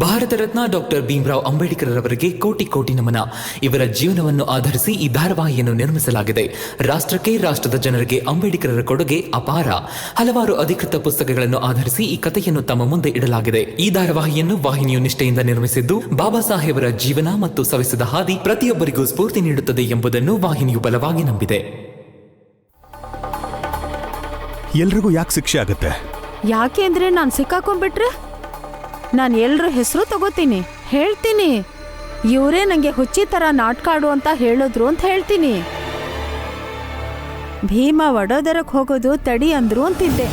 Bharat Ratna doctor Bhimrao Ambedkar ಅವರಿಗೆ ಕೋಟಿ ಕೋಟಿ ನಮನ. ಇವರ ಜೀವನವನ್ನು ಆಧರಿಸಿ ಈ ಧಾರಾವಾಹಿಯನ್ನು ನಿರ್ಮಿಸಲಾಗಿದೆ. ರಾಷ್ಟ್ರಕ್ಕೆ, ರಾಷ್ಟ್ರದ ಜನರಿಗೆ ಅಂಬೇಡ್ಕರರ ಕೊಡುಗೆ ಅಪಾರ. ಹಲವಾರು ಅಧಿಕೃತ ಪುಸ್ತಕಗಳನ್ನು ಆಧರಿಸಿ ಈ ಕಥೆಯನ್ನು ತಮ್ಮ ಮುಂದೆ ಇಡಲಾಗಿದೆ. ಈ ಧಾರಾವಾಹಿಯನ್ನು ವಾಹಿನಿಯು ನಿಷ್ಠೆಯಿಂದ ನಿರ್ಮಿಸಿದ್ದು, ಬಾಬಾ ಸಾಹೇಬರ ಜೀವನ ಮತ್ತು ಸವೆಸಿದ ಹಾದಿ ಪ್ರತಿಯೊಬ್ಬರಿಗೂ ಸ್ಫೂರ್ತಿ ನೀಡುತ್ತದೆ ಎಂಬುದನ್ನು ವಾಹಿನಿಯು ಬಲವಾಗಿ ನಂಬಿದೆ. ಎಲ್ರಿಗೂ ಯಾಕೆ ಶಿಕ್ಷೆ ಆಗುತ್ತೆ? ಯಾಕೆ ಅಂದ್ರೆ ನಾನು ಸಿಕ್ಕಾಕೊಂಡ್ಬಿಟ್ರೆ ನಾನು ಎಲ್ರ ಹೆಸರು ತಗೋತೀನಿ, ಹೇಳ್ತೀನಿ ಇವರೇ ನಂಗೆ ಹುಚ್ಚಿ ತರ ನಾಟಕ ಆಡು ಅಂತ ಹೇಳಿದ್ರು ಅಂತ ಹೇಳ್ತೀನಿ. ಭೀಮ ವಡೋದರಕ್ಕೆ ಹೋಗೋದು ತಡಿ ಅಂದ್ರು ಅಂತಿದ್ದೆ.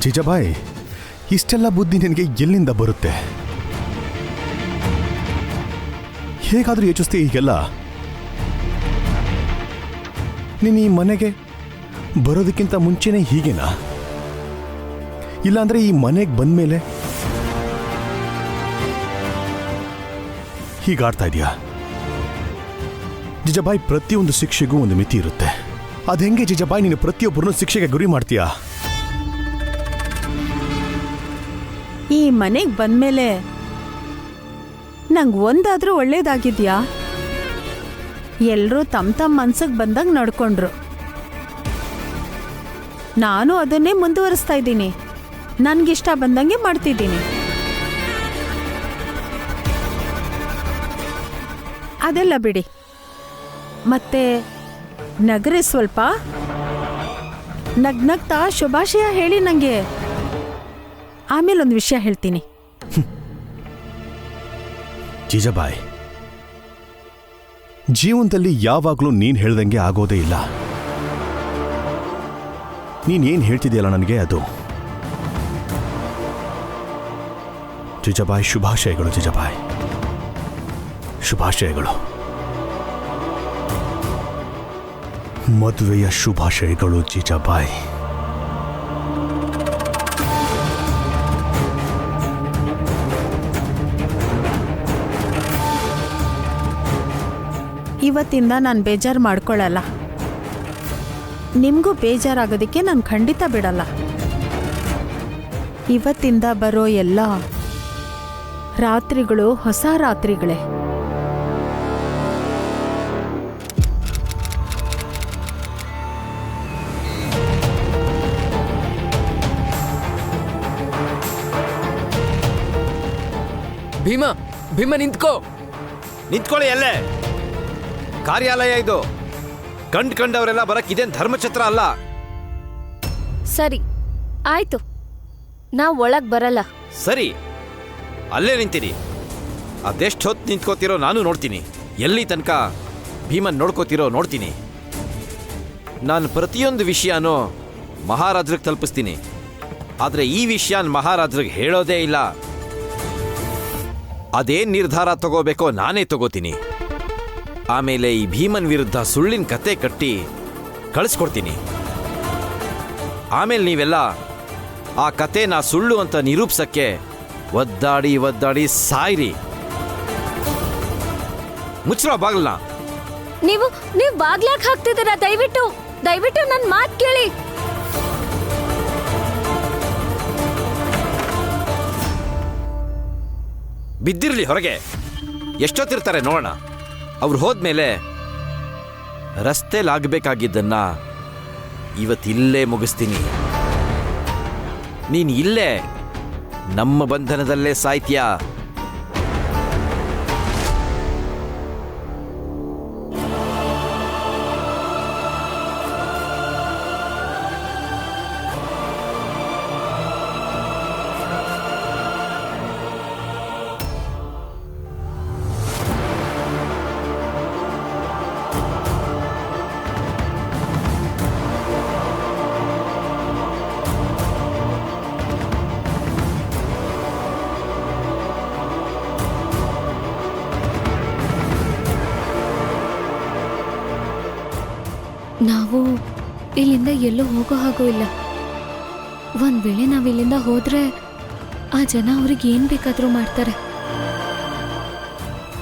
ಜಿಜಾಬಾಯಿ, ಇಷ್ಟೆಲ್ಲ ಬುದ್ಧಿ ನಿನಗೆ ಎಲ್ಲಿಂದ ಬರುತ್ತೆ? ಹೇಗಾದ್ರೂ ಯೋಚಿಸ್ತೀಯ ಹೀಗೆಲ್ಲ? ನೀನು ಈ ಮನೆಗೆ ಬರೋದಕ್ಕಿಂತ ಮುಂಚೆನೇ ಹೀಗೇನಾ? ಇಲ್ಲಾಂದ್ರೆ ಈ ಮನೆಗೆ ಬಂದ್ಮೇಲೆ ಹೀಗಾಡ್ತಾ ಇದೆಯಾ? ಜಿಜಾಬಾಯಿ, ಪ್ರತಿಯೊಂದು ಶಿಕ್ಷೆಗೂ ಒಂದು ಮಿತಿ ಇರುತ್ತೆ. ಅದು ಹೆಂಗೆ ಜಿಜಾಬಾಯಿ ನೀನು ಪ್ರತಿಯೊಬ್ಬರನ್ನು ಶಿಕ್ಷೆಗೆ ಗುರಿ ಮಾಡ್ತೀಯಾ? ಈ ಮನೆಗೆ ಬಂದ್ಮೇಲೆ ನಂಗೆ ಒಂದಾದ್ರೂ ಒಳ್ಳೇದಾಗಿದ್ಯಾ? ಎಲ್ಲರೂ ತಮ್ಮ ಮನ್ಸಿಗೆ ಬಂದಾಗ ನಡ್ಕೊಂಡ್ರು. ನಾನು ಅದನ್ನೇ ಮುಂದುವರಿಸ್ತಾ ಇದ್ದೀನಿ. ನನ್ಗಿಷ್ಟ ಬಂದಂಗೆ ಮಾಡ್ತಿದ್ದೀನಿ. ಅದೆಲ್ಲ ಬಿಡಿ. ಮತ್ತೆ ನಗರಿ ಸ್ವಲ್ಪ ನಗ್ನಗ್ತಾ ಶುಭಾಶಯ ಹೇಳಿ ನಂಗೆ. ಆಮೇಲೆ ಒಂದು ವಿಷಯ ಹೇಳ್ತೀನಿ. ಜಿಜಾಬಾಯಿ, ಜೀವನದಲ್ಲಿ ಯಾವಾಗಲೂ ನೀನು ಹೇಳ್ದಂಗೆ ಆಗೋದೇ ಇಲ್ಲ. ನೀನೇನು ಹೇಳ್ತಿದೆಯಲ್ಲ ನನಗೆ ಅದು. ಜಿಜಾಬಾಯಿ, ಶುಭಾಶಯಗಳು ಜಿಜಾಬಾಯಿ, ಶುಭಾಶಯಗಳು. ಮದುವೆಯ ಶುಭಾಶಯಗಳು ಜಿಜಾಬಾಯಿ. ಇವತ್ತಿಂದ ನಾನು ಬೇಜಾರು ಮಾಡ್ಕೊಳ್ಳಲ್ಲ. ನಿಮಗೂ ಬೇಜಾರಾಗೋದಕ್ಕೆ ನಾನು ಖಂಡಿತ ಬಿಡಲ್ಲ. ಇವತ್ತಿಂದ ಬರೋ ಎಲ್ಲ ರಾತ್ರಿಗಳು ಹೊಸ ರಾತ್ರಿಗಳೇ. ಭೀಮ, ಭೀಮ ನಿಂತ್ಕೊಳ್ಳಿ. ಅಲ್ಲೇ ಕಾರ್ಯಾಲಯ ಇದು. ಕಂಡವರೆಲ್ಲ ಬರಕ್ ಇದೇನ್ ಧರ್ಮಛತ್ರ ಅಲ್ಲ. ಸರಿ ಆಯ್ತು, ನಾವ್ ಒಳಗ್ ಬರಲ್ಲ. ಸರಿ, ಅಲ್ಲೇ ನಿಂತೀನಿ. ಅದೆಷ್ಟು ಹೊತ್ತು ನಿಂತ್ಕೋತಿರೋ ನಾನು ನೋಡ್ತೀನಿ. ಎಲ್ಲಿ ತನಕ ಭೀಮನ್ ನೋಡ್ಕೋತಿರೋ ನೋಡ್ತೀನಿ. ನಾನು ಪ್ರತಿಯೊಂದು ವಿಷಯನೂ ಮಹಾರಾಜ್ರಿಗೆ ತಲುಪಿಸ್ತೀನಿ. ಆದ್ರೆ ಈ ವಿಷಯನ ಮಹಾರಾಜ್ರಿಗೆ ಹೇಳೋದೇ ಇಲ್ಲ. ಅದೇನ್ ನಿರ್ಧಾರ ತಗೋಬೇಕೋ ನಾನೇ ತಗೋತೀನಿ. ಆಮೇಲೆ ಈ ಭೀಮನ್ ವಿರುದ್ಧ ಸುಳ್ಳಿನ ಕತೆ ಕಟ್ಟಿ ಕಳಿಸ್ಕೊಡ್ತೀನಿ. ಆಮೇಲೆ ನೀವೆಲ್ಲ ಆ ಕತೆನ ಸುಳ್ಳು ಅಂತ ನಿರೂಪಿಸಕ್ಕೆ ಒದ್ದಾಡಿ ಸಾಯ್ರಿ. ಮುಚ್ಚರೋ ಬಾಗ್ಲನ್ನ. ನೀವು ಬಾಗ್ಲಾಕ್ ಹಾಕ್ತಿದ್ದೀರಾ? ದಯವಿಟ್ಟು ನನ್ನ ಮಾತು ಕೇಳಿ. ಬಿದ್ದಿರ್ಲಿ ಹೊರಗೆ. ಎಷ್ಟೊತ್ತಿರ್ತಾರೆ ನೋಡೋಣ. ಅವ್ರು ಹೋದ್ಮೇಲೆ ರಸ್ತೆಲಾಗಬೇಕಾಗಿದ್ದನ್ನ ಇವತ್ತಿಲ್ಲೇ ಮುಗಿಸ್ತೀನಿ. ನೀನ್ ಇಲ್ಲೇ ನಮ್ಮ ಬಂಧನದಲ್ಲೇ ಸಾಯ್ತೀಯಾ? ನಾವು ಇಲ್ಲಿಂದ ಎಲ್ಲೂ ಹೋಗೋ ಹಾಗೂ ಇಲ್ಲ. ಒಂದ್ ವೇಳೆ ನಾವಿಲ್ಲಿಂದ ಹೋದ್ರೆ ಆ ಜನ ಅವ್ರಿಗೆ ಏನ್ ಬೇಕಾದ್ರೂ ಮಾಡ್ತಾರೆ.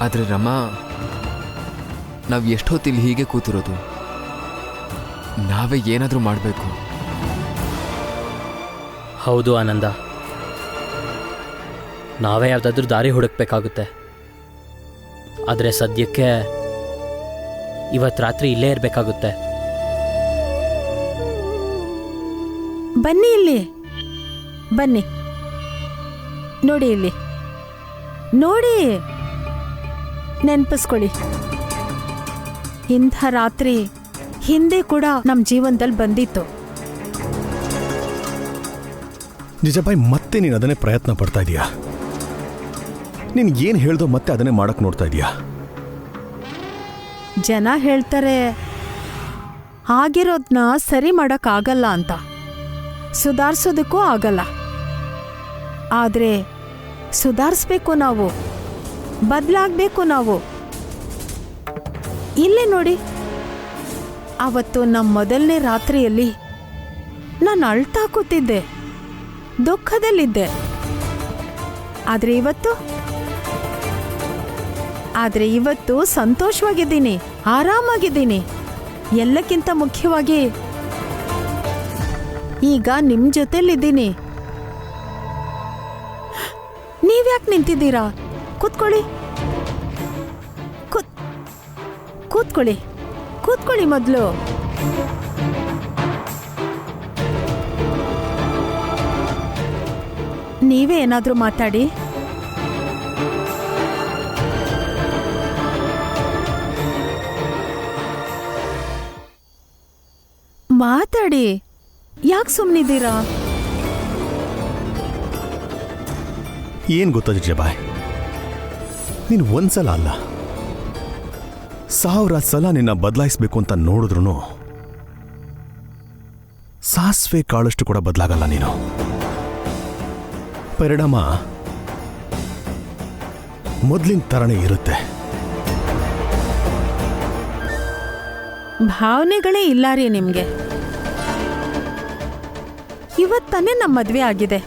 ಆದ್ರೆ ರಮಾ, ನಾವು ಎಷ್ಟೊತ್ತಿಲ್ಲಿ ಹೀಗೆ ಕೂತಿರೋದು? ನಾವೇ ಏನಾದರೂ ಮಾಡಬೇಕು. ಹೌದು ಆನಂದ, ನಾವೇ ಯಾವುದಾದ್ರೂ ದಾರಿ ಹುಡುಕ್ಬೇಕಾಗುತ್ತೆ. ಆದರೆ ಸದ್ಯಕ್ಕೆ ಇವತ್ತು ರಾತ್ರಿ ಇಲ್ಲೇ ಇರಬೇಕಾಗುತ್ತೆ. ಬನ್ನಿ ಇಲ್ಲಿ, ಬನ್ನಿ, ನೋಡಿ ಇಲ್ಲಿ, ನೋಡಿ, ನೆನ್ಪಿಸ್ಕೊಳ್ಳಿ, ಇಂಥ ರಾತ್ರಿ ಹಿಂದೆ ಕೂಡ ನಮ್ಮ ಜೀವನದಲ್ಲಿ ಬಂದಿತ್ತು. ಜಿಜಾಬಾಯಿ, ಮತ್ತೆ ನೀನು ಅದನ್ನೇ ಪ್ರಯತ್ನ ಪಡ್ತಾ ಇದೀಯಾ? ನೀನು ಏನು ಹೇಳ್ದೋ ಮತ್ತೆ ಅದನ್ನೇ ಮಾಡಕ್ ನೋಡ್ತಾ ಇದೀಯಾ? ಜನ ಹೇಳ್ತಾರೆ ಆಗಿರೋದನ್ನ ಸರಿ ಮಾಡೋಕ್ಕಾಗಲ್ಲ ಅಂತ, ಸುಧಾರಿಸೋದಕ್ಕೂ ಆಗಲ್ಲ. ಆದರೆ ಸುಧಾರಿಸ್ಬೇಕು, ನಾವು ಬದಲಾಗಬೇಕು. ನಾವು ಇಲ್ಲೇ ನೋಡಿ, ಅವತ್ತು ನಮ್ಮ ಮೊದಲನೇ ರಾತ್ರಿಯಲ್ಲಿ ನಾನು ಅಳ್ತಾ ಕೂತಿದ್ದೆ, ದುಃಖದಲ್ಲಿದ್ದೆ. ಆದರೆ ಇವತ್ತು ಸಂತೋಷವಾಗಿದ್ದೀನಿ, ಆರಾಮಾಗಿದ್ದೀನಿ. ಎಲ್ಲಕ್ಕಿಂತ ಮುಖ್ಯವಾಗಿ ಈಗ ನಿಮ್ಮ ಜೊತೆಲಿದ್ದೀನಿ. ನೀವ್ಯಾಕೆ ನಿಂತಿದ್ದೀರಾ? ಕೂತ್ಕೊಳ್ಳಿ, ಕೂತ್ಕೊಳ್ಳಿ, ಕೂತ್ಕೊಳ್ಳಿ ಮೊದಲು. ನೀವೇ ಏನಾದರೂ ಮಾತಾಡಿ. ಮಾತಾಡಿ, ಯಾಕೆ ಸುಮ್ಮನಿದ್ದೀರಾ? ಏನು ಗೊತ್ತಾ ಜಿಜಾಬಾಯ್, ನೀನು ಒಂದ್ಸಲ ಅಲ್ಲ 1000 ಸಲ ನಿನ್ನ ಬದಲಾಯಿಸ್ಬೇಕು ಅಂತ ನೋಡಿದ್ರು ಸಾಸಿವೆ ಕಾಳಷ್ಟು ಕೂಡ ಬದಲಾಗಲ್ಲ ನೀನು. ಪರಿಣಾಮ ಮೊದಲಿನ ಥರನೇ ಇರುತ್ತೆ. ಭಾವನೆಗಳೇ ಇಲ್ಲ ರೀ ನಿಮಗೆ. ಇವತ್ತಾನೆ ನಮ್ಮ ಮದುವೆ ಆಗಿದೆ.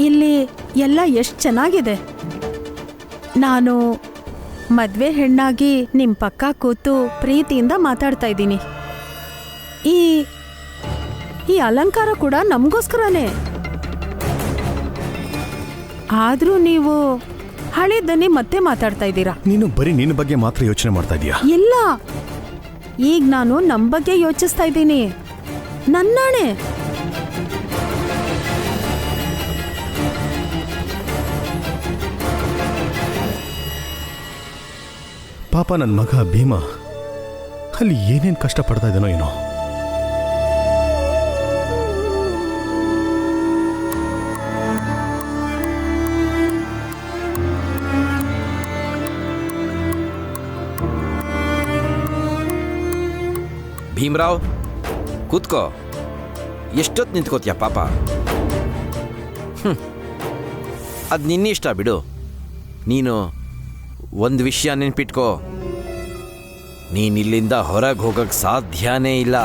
ಇಲ್ಲಿ ಎಲ್ಲ ಎಷ್ಟು ಚೆನ್ನಾಗಿದೆ. ನಾನು ಮದುವೆ ಹೆಣ್ಣಾಗಿ ನಿಮ್ಮ ಪಕ್ಕ ಕೂತು ಪ್ರೀತಿಯಿಂದ ಮಾತಾಡ್ತಾ ಇದ್ದೀನಿ. ಈ ಅಲಂಕಾರ ಕೂಡ ನಮಗೋಸ್ಕರನೇ. ಆದರೂ ನೀವು ಹಳೇದನ್ನೇ ಮತ್ತೆ ಮಾತಾಡ್ತಾ ಇದ್ದೀರಾ. ನೀನು ಬರೀ ನಿನ್ನ ಬಗ್ಗೆ ಮಾತ್ರ ಯೋಚನೆ ಮಾಡ್ತಾ ಇದೀಯಾ? ಇಲ್ಲ, ಈಗ ನಾನು ನಮ್ಮ ಬಗ್ಗೆ ಯೋಚಿಸ್ತಾ ಇದ್ದೀನಿ. ನನ್ನಾಣೆ. ಪಾಪ ನನ್ನ ಮಗ ಭೀಮಾ ಅಲ್ಲಿ ಏನೇನು ಕಷ್ಟಪಡ್ತಾ ಇದ್ದಾನೋ ಏನೋ. ಭೀಮರಾವ್, ಕೂತ್ಕೋ. ಎಷ್ಟೊತ್ತು ನಿಂತ್ಕೋತೀಯ ಪಾಪ? ಅದು ನಿನ್ನಿಷ್ಟ ಬಿಡು. ನೀನು ಒಂದು ವಿಷಯ ನೆನ್ಪಿಟ್ಕೋ, ನೀನಿಲ್ಲಿಂದ ಹೊರಗೆ ಹೋಗಕ್ಕೆ ಸಾಧ್ಯನೇ ಇಲ್ಲ.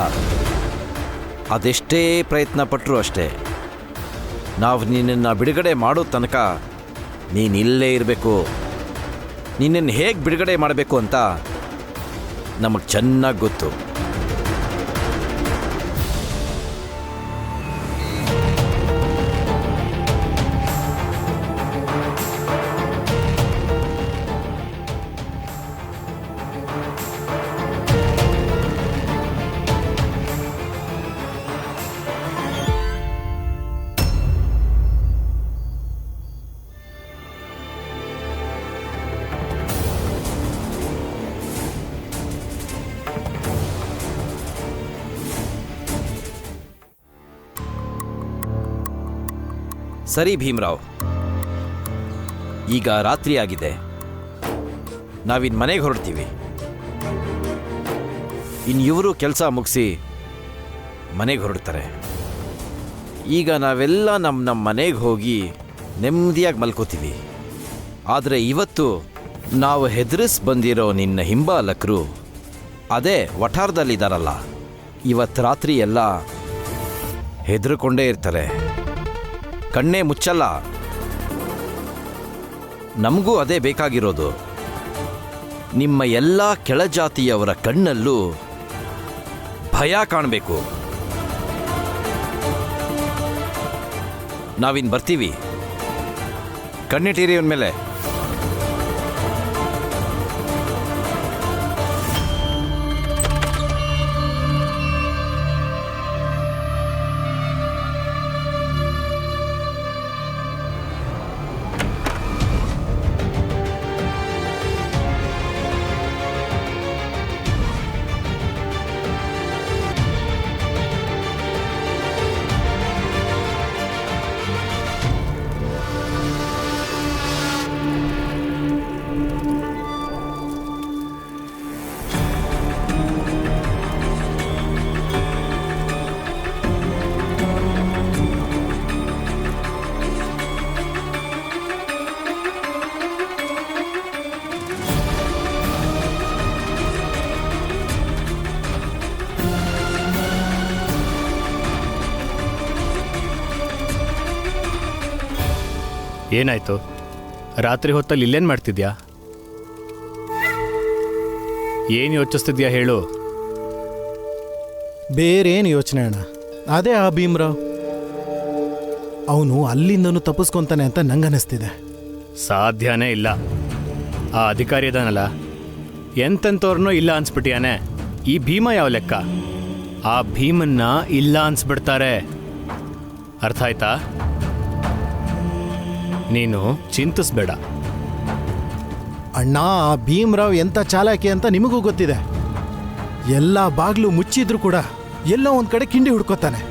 ಅದೆಷ್ಟೇ ಪ್ರಯತ್ನ ಪಟ್ಟರು ಅಷ್ಟೇ. ನಾವು ನಿನ್ನನ್ನು ಬಿಡುಗಡೆ ಮಾಡೋ ತನಕ ನೀನಿಲ್ಲೇ ಇರಬೇಕು. ನಿನ್ನನ್ನು ಹೇಗೆ ಬಿಡುಗಡೆ ಮಾಡಬೇಕು ಅಂತ ನಮಗೆ ಚೆನ್ನಾಗಿ ಗೊತ್ತು. ಸರಿ ಭೀಮರಾವ್, ಈಗ ರಾತ್ರಿ ಆಗಿದೆ. ನಾವಿನ್ ಮನೆಗೆ ಹೊರಡ್ತೀವಿ. ಇವರು ಕೆಲಸ ಮುಗಿಸಿ ಮನೆಗೆ ಹೊರಡ್ತಾರೆ. ಈಗ ನಾವೆಲ್ಲ ನಮ್ಮ ಮನೆಗೆ ಹೋಗಿ ನೆಮ್ಮದಿಯಾಗಿ ಮಲ್ಕೋತೀವಿ. ಆದರೆ ಇವತ್ತು ನಾವು ಹೆದರಿಸ್ ಬಂದಿರೋ ನಿನ್ನ ಹಿಂಬಾಲಕರು ಅದೇ ವಠಾರದಲ್ಲಿದ್ದಾರಲ್ಲ, ಇವತ್ತು ರಾತ್ರಿ ಎಲ್ಲ ಹೆದರ್ಕೊಂಡೇ ಇರ್ತಾರೆ. ಕಣ್ಣೇ ಮುಚ್ಚಲ್ಲ. ನಮಗೂ ಅದೇ ಬೇಕಾಗಿರೋದು. ನಿಮ್ಮ ಎಲ್ಲ ಕೆಳಜಾತಿಯವರ ಕಣ್ಣಲ್ಲೂ ಭಯ ಭಯ ಕಾಣಬೇಕು. ನಾವಿನ್ ಬರ್ತೀವಿ. ಕಣ್ಣಿಟ್ಟಿರಿ ಅವನ ಮೇಲೆ. ಏನಾಯ್ತು? ರಾತ್ರಿ ಹೊತ್ತಲ್ಲಿ ಇಲ್ಲೇನು ಮಾಡ್ತಿದ್ಯಾ? ಏನು ಯೋಚಿಸ್ತಿದ್ಯಾ ಹೇಳು. ಬೇರೇನು ಯೋಚನೆ ಅಣ್ಣ, ಅದೇ ಆ ಭೀಮ್ರಾವ್. ಅವನು ಅಲ್ಲಿಂದನೂ ತಪ್ಪಿಸ್ಕೊಂತಾನೆ ಅಂತ ನಂಗನ್ನಿಸ್ತಿದೆ. ಸಾಧ್ಯನೇ ಇಲ್ಲ. ಆ ಅಧಿಕಾರಿ ಇದಾನಲ್ಲ, ಎಂತೆಂಥವ್ರನ್ನೋ ಇಲ್ಲ ಅನ್ಸ್ಬಿಟ್ಟಿಯಾನೆ. ಈ ಭೀಮ ಯಾವ ಲೆಕ್ಕ? ಆ ಭೀಮನ್ನ ಇಲ್ಲ ಅನ್ಸ್ಬಿಡ್ತಾರೆ. ಅರ್ಥ ಆಯ್ತಾ? ನೀನು ಚಿಂತಿಸ್ಬೇಡ. ಅಣ್ಣ, ಆ ಭೀಮ್ರಾವ್ ಎಂಥ ಚಾಲಾಕಿ ಅಂತ ನಿಮಗೂ ಗೊತ್ತಿದೆ. ಎಲ್ಲ ಬಾಗ್ಲು ಮುಚ್ಚಿದ್ರು ಕೂಡ ಎಲ್ಲೋ ಒಂದ್ ಕಡೆ ಕಿಂಡಿ ಹುಡ್ಕೋತಾನೆ.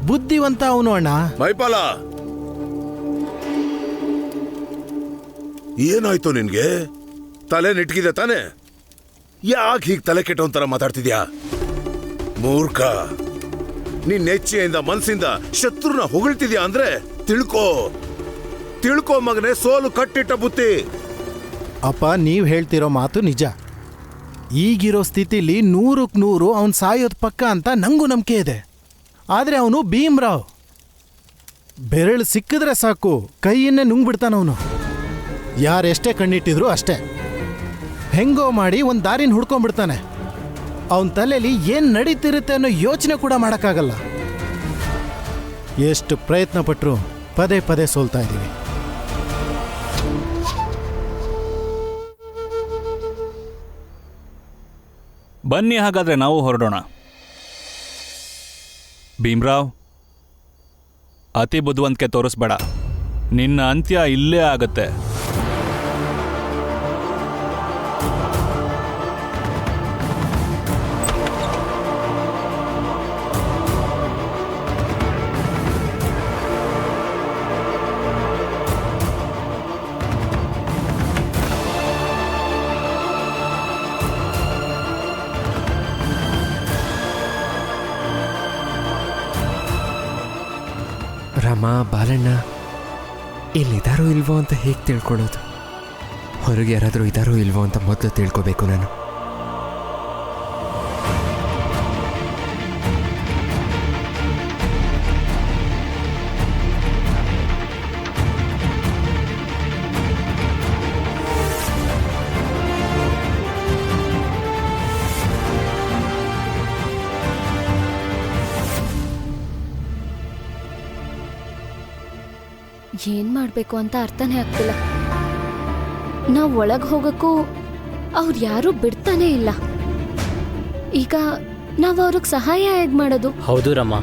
ಬುದ್ಧಿವಂತ ಅವನು ಅಣ್ಣ. ಮೈಪಾಲ, ಏನಾಯ್ತು ನಿನ್ಗೆ? ತಲೆ ನೆಟ್ಗಿದೆ ತಾನೆ? ಯಾಕೆ ಹೀಗೆ ತಲೆ ಕೆಟ್ಟವಂತರ ಮಾತಾಡ್ತಿದ್ಯಾ? ಮೂರ್ಖ, ನಿನ್ ನೆಚ್ಚೆಯಿಂದ ಮನ್ಸಿಂದ ಶತ್ರುನ ಹೊಗಳ್ತಿದ್ಯಾ ಅಂದ್ರೆ ತಿಳ್ಕೋ ಮಗನೇ, ಸೋಲು ಕಟ್ಟಿಟ್ಟ ಬುತ್ತಿ. ಅಪ್ಪ, ನೀವ್ ಹೇಳ್ತಿರೋ ಮಾತು ನಿಜ. ಈಗಿರೋ ಸ್ಥಿತಿಲಿ 100ಕ್ಕೆ 100 ಅವನ್ ಸಾಯೋದ್ ಪಕ್ಕ ಅಂತ ನಂಗೂ ನಂಬಿಕೆ ಇದೆ. ಆದ್ರೆ ಅವನು ಭೀಮ್ರಾವ್. ಬೆರಳು ಸಿಕ್ಕಿದ್ರೆ ಸಾಕು ಕೈಯನ್ನೇ ನುಂಗ್ಬಿಡ್ತಾನವನು. ಯಾರೆಷ್ಟೇ ಕಣ್ಣಿಟ್ಟಿದ್ರು ಅಷ್ಟೇ. ಹೆಂಗೋ ಮಾಡಿ ಒಂದ್ ದಾರಿನ ಹುಡ್ಕೊಂಡ್ಬಿಡ್ತಾನೆ. ಅವನ ತಲೆಯಲ್ಲಿ ಏನ್ ನಡೀತಿರುತ್ತೆ ಅನ್ನೋ ಯೋಚನೆ ಕೂಡ ಮಾಡಕ್ಕಾಗಲ್ಲ. ಎಷ್ಟು ಪ್ರಯತ್ನ ಪಟ್ರು ಪದೇ ಪದೇ ಸೋಲ್ತಾ ಇದ್ದೀವಿ. ಬನ್ನಿ, ಹಾಗಾದ್ರೆ ನಾವು ಹೊರಡೋಣ. ಭೀಮ್ರಾವ್, ಅತಿ ಬುದ್ಧಿವಂತಿಕೆ ತೋರಿಸ್ಬೇಡ. ನಿನ್ನ ಅಂತ್ಯ ಇಲ್ಲೇ ಆಗತ್ತೆ. ರಾಮ, ಬಾಲಣ್ಣ ಇಲ್ಲಿದ್ದಾರೋ ಇಲ್ವೋ ಅಂತ ಹೇಗೆ ತಿಳ್ಕೊಳ್ಳೋದು? ಹೊರಗೆ ಯಾರಾದರೂ ಇದ್ದಾರೋ ಇಲ್ವೋ ಅಂತ ಮೊದಲು ತಿಳ್ಕೋಬೇಕು ನಾನು. ಏನ್ ಮಾಡ್ಬೇಕು ಅಂತ ಅರ್ಥನೇ ಆಗ್ತಿಲ್ಲ. ನಾವ್ ಒಳಗ್ ಹೋಗಕ್ಕೂ ಅವ್ರು ಯಾರೂ ಬಿಡ್ತಾನೆ ಇಲ್ಲ. ಈಗ ನಾವ್ ಅವ್ರಿಗೆ ಸಹಾಯ ಹೇಗ್ ಮಾಡೋದು? ಹೌದು ರಮ್ಮ,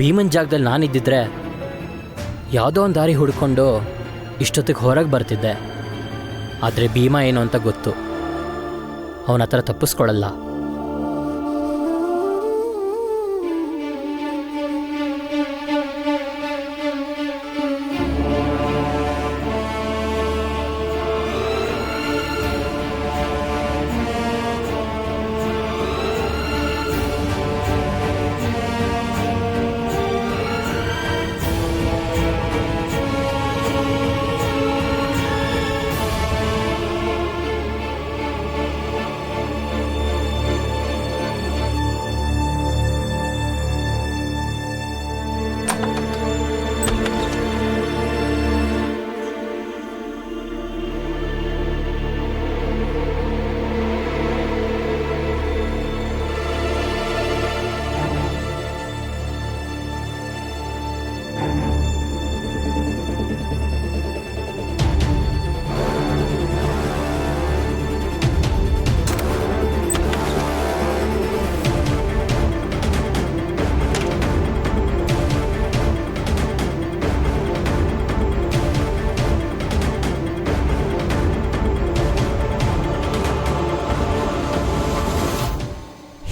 ಭೀಮನ್ ಜಾಗದಲ್ಲಿ ನಾನಿದ್ದಿದ್ರೆ ಯಾವುದೋ ಒಂದು ದಾರಿ ಹುಡ್ಕೊಂಡು ಇಷ್ಟೊತ್ತಿಗೆ ಹೊರಗೆ ಬರ್ತಿದ್ದೆ. ಆದರೆ ಭೀಮ ಏನು ಅಂತ ಗೊತ್ತು. ಅವನ ಹತ್ರ ತಪ್ಪಿಸ್ಕೊಳ್ಳಲ್ಲ.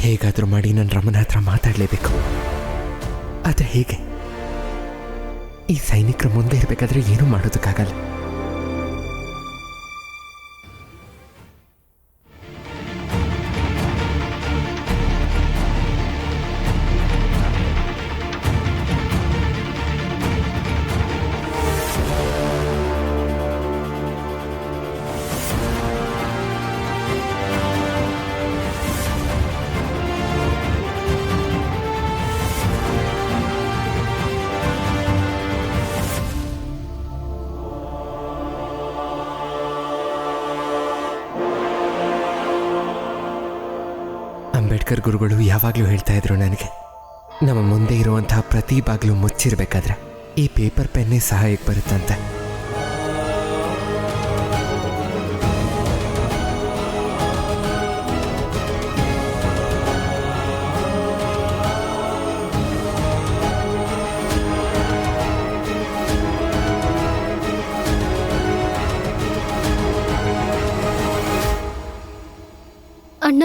ಹೇಗಾದರೂ ಮಾಡಿ ನನ್ನ ರಮನ ಹತ್ರ ಮಾತಾಡಲೇಬೇಕು. ಆದರೆ ಹೇಗೆ? ಈ ಸೈನಿಕರ ಮುಂದೆ ಇರಬೇಕಾದ್ರೆ ಏನೂ ಮಾಡೋದಕ್ಕಾಗಲ್ಲ. ಅಂಬೇಡ್ಕರ್ ಗುರುಗಳು ಯಾವಾಗಲೂ ಹೇಳ್ತಾ ಇದ್ರು ನನಗೆ, ನಮ್ಮ ಮುಂದೆ ಇರುವಂತಹ ಪ್ರತಿ ಬಾಗಿಲು ಮುಚ್ಚಿರಬೇಕಾದ್ರೆ ಈ ಪೇಪರ್ ಪೆನ್ನೇ ಸಹಾಯಕ್ಕೆ ಬರುತ್ತಂತೆ. ಅಣ್ಣ,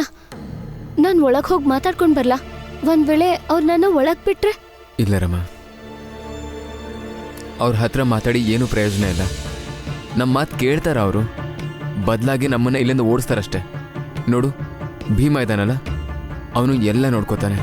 ನಾನು ಒಳಗೆ ಹೋಗಿ ಮಾತಾಡ್ಕೊಂಡು ಬರಲಾ? ಒಂದ್ ವೇಳೆ ಅವ್ರು ನನ್ನ ಒಳಗೆ ಬಿಟ್ರೆ? ಇಲ್ಲ ರಮ, ಅವ್ರ ಹತ್ರ ಮಾತಾಡಿ ಏನೂ ಪ್ರಯೋಜನ ಇಲ್ಲ. ನಮ್ಮ ಮಾತು ಕೇಳ್ತಾರ ಅವರು, ಬದಲಾಗಿ ನಮ್ಮನ್ನ ಇಲ್ಲಿಂದ ಓಡಿಸ್ತಾರಷ್ಟೆ. ನೋಡು, ಭೀಮ ಇದ್ದಾನಲ್ಲ, ಅವನು ಎಲ್ಲ ನೋಡ್ಕೋತಾನೆ.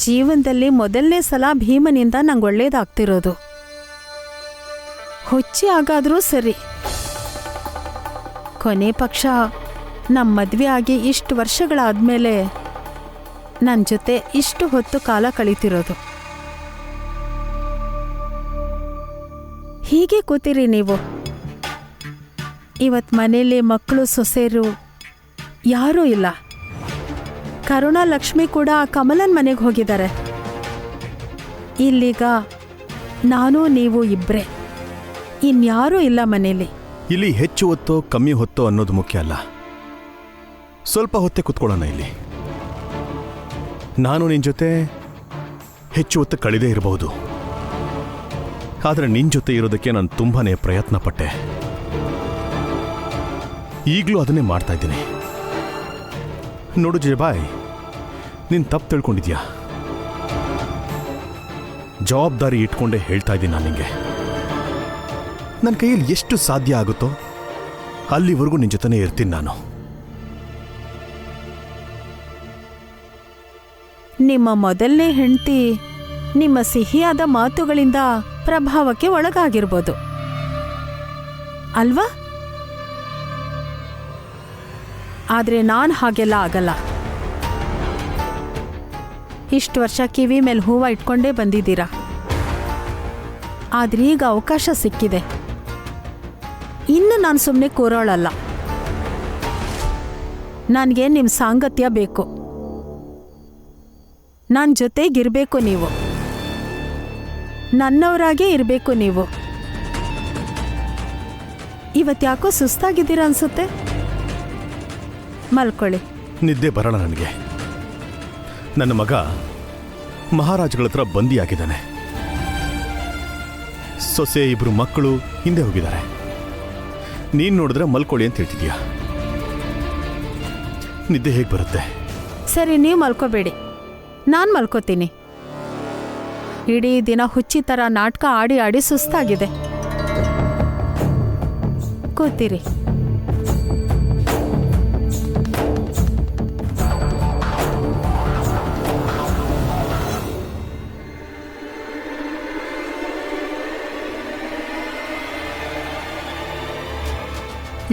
ಜೀವನದಲ್ಲಿ ಮೊದಲನೇ ಸಲ ಭೀಮನಿಂದ ನಂಗೆ ಒಳ್ಳೇದಾಗ್ತಿರೋದು. ಹುಚ್ಚಿ ಆಗಾದರೂ ಸರಿ, ಕೊನೆ ಪಕ್ಷ ನಮ್ಮ ಮದುವೆ ಆಗಿ ಇಷ್ಟು ವರ್ಷಗಳಾದಮೇಲೆ ನನ್ನ ಜೊತೆ ಇಷ್ಟು ಹೊತ್ತು ಕಾಲ ಕಳೀತಿರೋದು. ಹೀಗೆ ಕೂತಿರಿ ನೀವು. ಇವತ್ತು ಮನೇಲಿ ಮಕ್ಕಳು ಸೊಸೆರು ಯಾರೂ ಇಲ್ಲ. ಕರುಣಾ ಲಕ್ಷ್ಮಿ ಕೂಡ ಕಮಲನ್ ಮನೆಗೆ ಹೋಗಿದ್ದಾರೆ. ಇಲ್ಲೀಗ ನಾನು ನೀವು ಇಬ್ಬರೇ, ಇನ್ಯಾರೂ ಇಲ್ಲ ಮನೇಲಿ. ಇಲ್ಲಿ ಹೆಚ್ಚು ಹೊತ್ತೋ ಕಮ್ಮಿ ಹೊತ್ತೋ ಅನ್ನೋದು ಮುಖ್ಯ ಅಲ್ಲ. ಸ್ವಲ್ಪ ಹೊತ್ತೇ ಕುತ್ಕೊಳ್ಳೋಣ ಇಲ್ಲಿ. ನಾನು ನಿನ್ನ ಜೊತೆ ಹೆಚ್ಚು ಹೊತ್ತು ಕಳೆದೇ ಇರಬಹುದು, ಆದರೆ ನಿನ್ನ ಜೊತೆ ಇರೋದಕ್ಕೆ ನಾನು ತುಂಬಾನೇ ಪ್ರಯತ್ನ ಪಟ್ಟೆ. ಈಗಲೂ ಅದನ್ನೇ ಮಾಡ್ತಾ ಇದ್ದೀನಿ. ನೋಡು ಜಯಬಾಯ್, ನೀನು ತಪ್ಪು ತಿಳ್ಕೊಂಡಿದ್ಯಾ. ಜವಾಬ್ದಾರಿ ಇಟ್ಕೊಂಡೇ ಹೇಳ್ತಾ ಇದ್ದೀನಿ ನಾನು ನಿಂಗೆ. ನನ್ನ ಕೈಯಲ್ಲಿ ಎಷ್ಟು ಸಾಧ್ಯ ಆಗುತ್ತೋ ಅಲ್ಲಿವರೆಗೂ ನಿನ್ನ ಜೊತೆನೇ ಇರ್ತೀನಿ ನಾನು. ನಿಮ್ಮ ಮೊದಲನೇ ಹೆಂಡತಿ ನಿಮ್ಮ ಸಿಹಿಯಾದ ಮಾತುಗಳಿಂದ ಪ್ರಭಾವಕ್ಕೆ ಒಳಗಾಗಿರ್ಬೋದು ಅಲ್ವಾ? ಆದರೆ ನಾನು ಹಾಗೆಲ್ಲ ಆಗಲ್ಲ. ಇಷ್ಟು ವರ್ಷ ಕಿವಿ ಮೇಲೆ ಹೂವು ಇಟ್ಕೊಂಡೇ ಬಂದಿದ್ದೀರಾ. ಆದ್ರೆ ಈಗ ಅವಕಾಶ ಸಿಕ್ಕಿದೆ. ಇನ್ನು ನಾನು ಸುಮ್ಮನೆ ಕೂರೋಳಲ್ಲ. ನನಗೆ ನಿಮ್ಮ ಸಾಂಗತ್ಯ ಬೇಕು. ನನ್ನ ಜೊತೆಗಿರ್ಬೇಕು ನೀವು, ನನ್ನವರಾಗೇ ಇರಬೇಕು ನೀವು. ಇವತ್ತ್ಯಾಕೋ ಸುಸ್ತಾಗಿದ್ದೀರಾ ಅನ್ಸುತ್ತೆ, ಮಲ್ಕೊಳ್ಳಿ. ನಿದ್ದೆ ಬರಲ್ಲ ನನಗೆ. ನನ್ನ ಮಗ ಮಹಾರಾಜಗಳ ಹತ್ರ ಬಂದಿಯಾಗಿದ್ದಾನೆ. ಸೊಸೆ ಇಬ್ರು ಮಕ್ಕಳು ಹಿಂದೆ ಹೋಗಿದ್ದಾರೆ. ನೀನು ನೋಡಿದ್ರೆ ಮಲ್ಕೊಳ್ಳಿ ಅಂತ ಹೇಳ್ತಿದ್ಯಾ. ನಿದ್ದೆ ಹೇಗೆ ಬರುತ್ತೆ? ಸರಿ, ನೀವು ಮಲ್ಕೋಬೇಡಿ, ನಾನು ಮಲ್ಕೋತೀನಿ. ಇಡೀ ದಿನ ಹುಚ್ಚಿ ಥರ ನಾಟಕ ಆಡಿ ಆಡಿ ಸುಸ್ತಾಗಿದೆ. ಕೂತೀರಿ.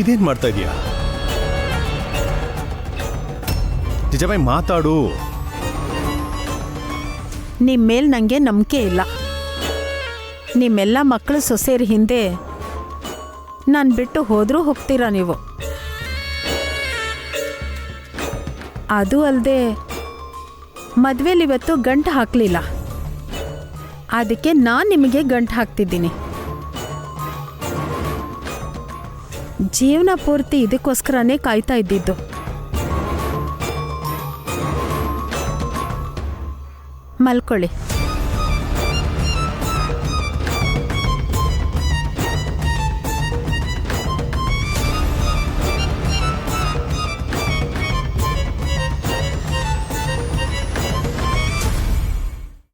ಇದೇನ್ ಮಾಡ್ತಾ ಇದೀಯಾ? ಜಿಜಾಬಾಯಿ ಮಾತಾಡು. ನಿಮ್ಮ ಮೇಲೆ ನನಗೆ ನಂಬಿಕೆ ಇಲ್ಲ. ನಿಮ್ಮೆಲ್ಲ ಮಕ್ಕಳು ಸೊಸೆಯರ ಹಿಂದೆ ನಾನು ಬಿಟ್ಟು ಹೋದರೂ ಹೋಗ್ತೀರಾ ನೀವು. ಅದು ಅಲ್ಲದೆ ಮದುವೆಲಿ ಇವತ್ತು ಗಂಟು ಹಾಕಲಿಲ್ಲ, ಅದಕ್ಕೆ ನಾನು ನಿಮಗೆ ಗಂಟು ಹಾಕ್ತಿದ್ದೀನಿ. ಜೀವನ ಪೂರ್ತಿ ಇದಕ್ಕೋಸ್ಕರನೇ ಕಾಯ್ತಾ ಇದ್ದಿದ್ದು. ಮಲ್ಕೊಳ್ಳಿ.